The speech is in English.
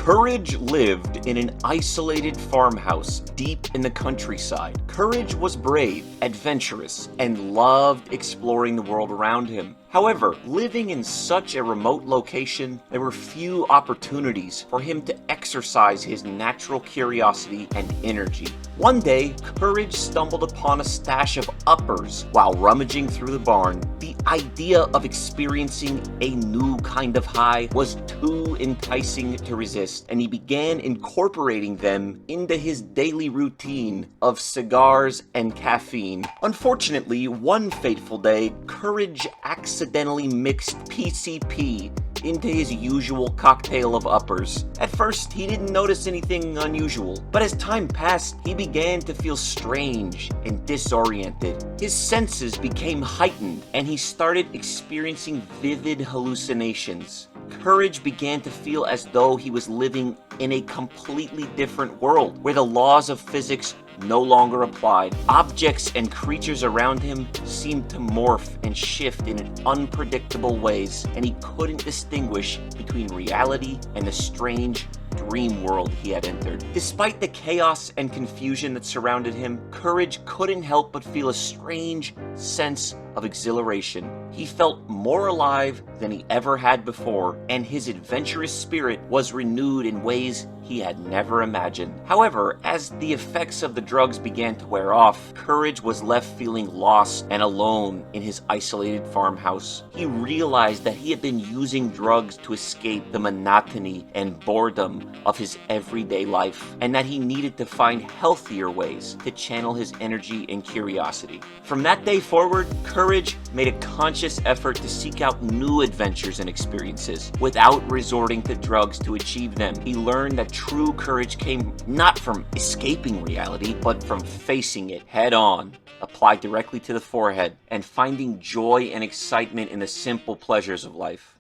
Courage lived in an isolated farmhouse deep in the countryside. Courage was brave, adventurous, and loved exploring the world around him. However, living in such a remote location, there were few opportunities for him to exercise his natural curiosity and energy. One day, Courage stumbled upon a stash of uppers while rummaging through the barn. The idea of experiencing a new kind of high was too enticing to resist, and he began incorporating them into his daily routine of cigars and caffeine. Unfortunately, one fateful day, Courage accidentally mixed PCP into his usual cocktail of uppers. At first, he didn't notice anything unusual, but as time passed, he began to feel strange and disoriented. His senses became heightened, and he started experiencing vivid hallucinations. Courage began to feel as though he was living in a completely different world, where the laws of physics no longer applied. Objects and creatures around him seemed to morph and shift in unpredictable ways, and he couldn't distinguish between reality and the strange dream world he had entered. Despite the chaos and confusion that surrounded him, Courage couldn't help but feel a strange sense of exhilaration. He felt more alive than he ever had before, and his adventurous spirit was renewed in ways he had never imagined. However, as the effects of the drugs began to wear off, Courage was left feeling lost and alone in his isolated farmhouse. He realized that he had been using drugs to escape the monotony and boredom of his everyday life, and that he needed to find healthier ways to channel his energy and curiosity. From that day forward, Courage made a conscious effort to seek out new adventures and experiences without resorting to drugs to achieve them. He learned that true courage came not from escaping reality, but from facing it head on, applied directly to the forehead, and finding joy and excitement in the simple pleasures of life.